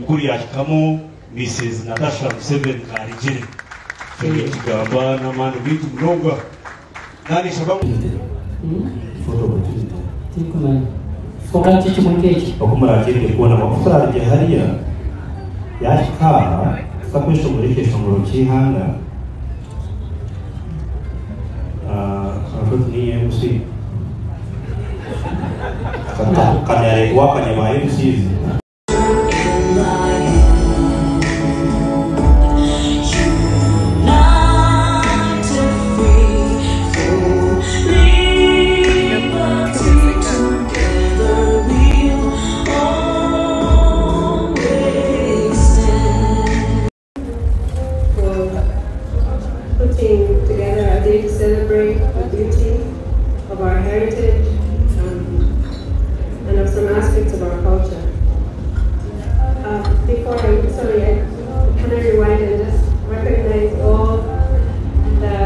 kuri yakamo Mrs. Natasha Museveni Karijiri kigamba n'amana bitu mronga nani sababu Wakati chumukeki okumara kiri kuona mafuta ya hariya yashikara kakwesho muri shongoro cy'ihanga ni MC kanare wakanye ba MCs putting together a day to celebrate the beauty of our heritage and of some aspects of our culture. Can I rewind and just recognize all the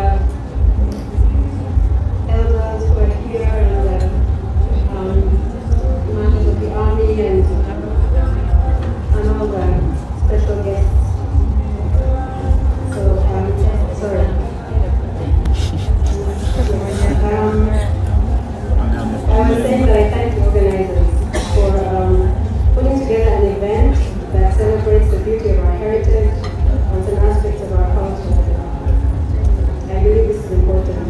elders who are here and the commanders of the army and all the special guests. Sorry. I was saying that I thank the organizers for putting together an event that celebrates the beauty of our heritage and some aspects of our culture. I believe this is important.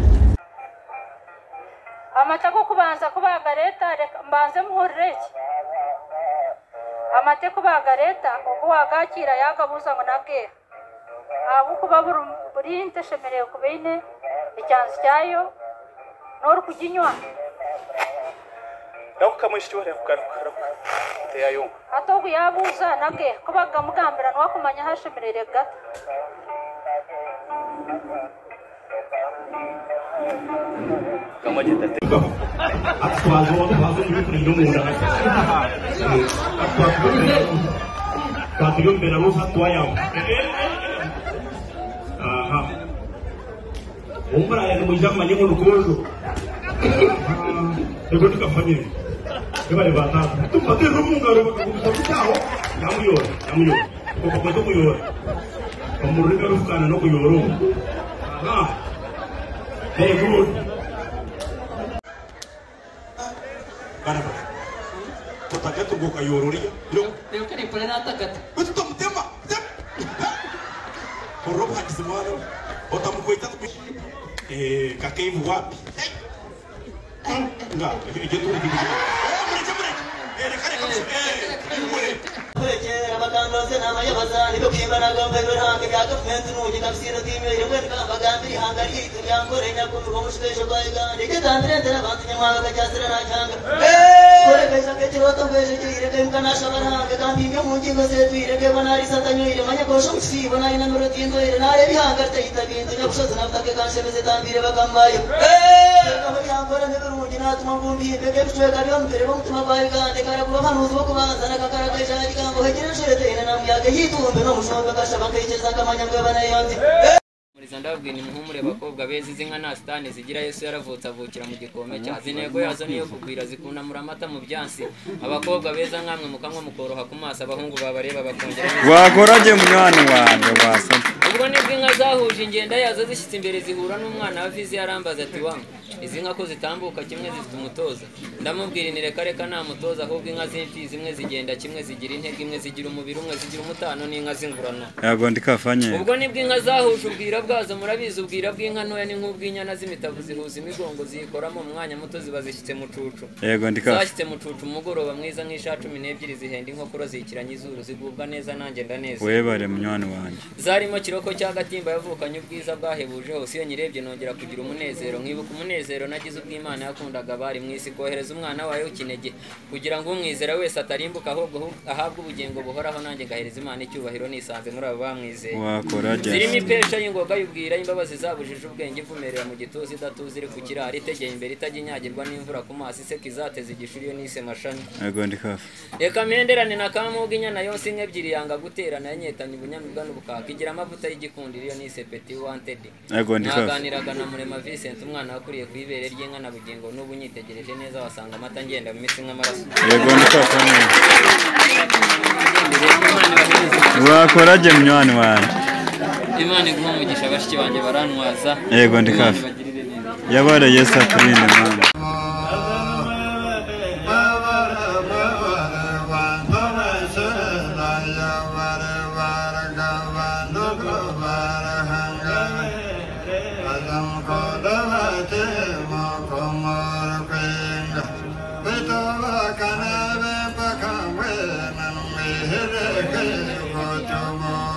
Amatako kubanza kubaga leta mbanze muhorreki amate kubaga leta okuwagakira yagabuza ngo nabwe abo kuba burinte shemereye kubene icyanzu cyayo nor kuginywa nakukamwishitwa kukaruka teyayo atogu yabuza nabwe kubaga mugambira no kumanya hashemerere gato kamagita atwazo muri kuri ndumura Katio Belarus atuayam. Aha. Umbra ya kumjama manyengo lukozo. Ego tukafanye. Ebale batatu. Tumate rumunga kumsabutao. Yamuyo. Kokoko kuyo. Kamurika rufukana no kuyoro. Aha. Very good. Baraba. Totagatu boka yororia. Leo que ni pone nada tacata. Mas tu tema. Por roupa de semana. Botamos coitado kakeimu wapi? Enggak, itu lagi begini. Ndababwira ni muhumure bakobwa beza izinka na stane zigira Yesu yaravutse avukira mu gikome cya zinego yazo niyo kugwira zikuna muramata mu byansi abakobwa beza nkamwe mukamwe mukoroha ku maso abahungu babareba bakongera wakoraje mwana wanjye wasa ubwo nibwo inka zahuje ingenda yazo zishyitse imbere zihura n'umwana wa vizi yarambaza ati wangu izi nka ko zitambuka kimwe zifite umutoza ndamubwira ni reka nta mutoza ahubwo inka z'imfizi zimwe zigenda kimwe zigira intege imwe zigira umubiri umwe zigira umutano n'inka zingurano yago ndikafanye ubwo nibwo inka zahuje ubwira bwazo murabizi ubwira bw'inka ntoya ni nk'ubw'inyana z'imitavu zihuza imigongo ziyikoramo mu mwanya muto ziba zishyitse mu cucu yego ndikafa zashyitse mu cucu umugoroba mwiza nk'isha 12 zihenda inkokoro zikiranye izuru zigubwa neza nanjye ndaneza webare mwana wanjye zarimo kiroko cya gatimba yavukanye ubwiza bwahebuje hose iyo nyirebye nongera kugira umunezero nkibuka umunezero nagize ubw'Imana yakundaga bari mu isi kohereza umwana wayo kinege kugira ngo umwizera wese atarimbuka ahubwo ahabwe ubugingo buhoraho nanjye ngahereza Imana icyubahiro nisanze muri abo bamwizeye wakoraje zirimo ipesha y'ingoga y'ubwira imbabazi zabujije ubwenge ivumerera mu gituza idatuza iri ku kirari itegeye imbere itajya inyagirwa n'imvura ku maso iseka izateza igishuri yo nise mashani yego ndikafa reka mpenderane na kamuga inyana yose inka ebyiri yanga guterana yanyetanye ubunyamibwa n'ubukaka igira amavuta y'igikundiro iyo nise petit wanted yego ndikafa naganiraga na Murema Vincent umwana wakuriye ku ibere ry'inka na bugingo n'ubu nyitegereje neza wasanga amata ngenda mu mitsi nk'amaraso yego ndikafa wakoraje munywani wanjye Imana iguha umugisha bashiki banjye barantwaza yego ndi kafi yabare Yesu akurinde mwana Come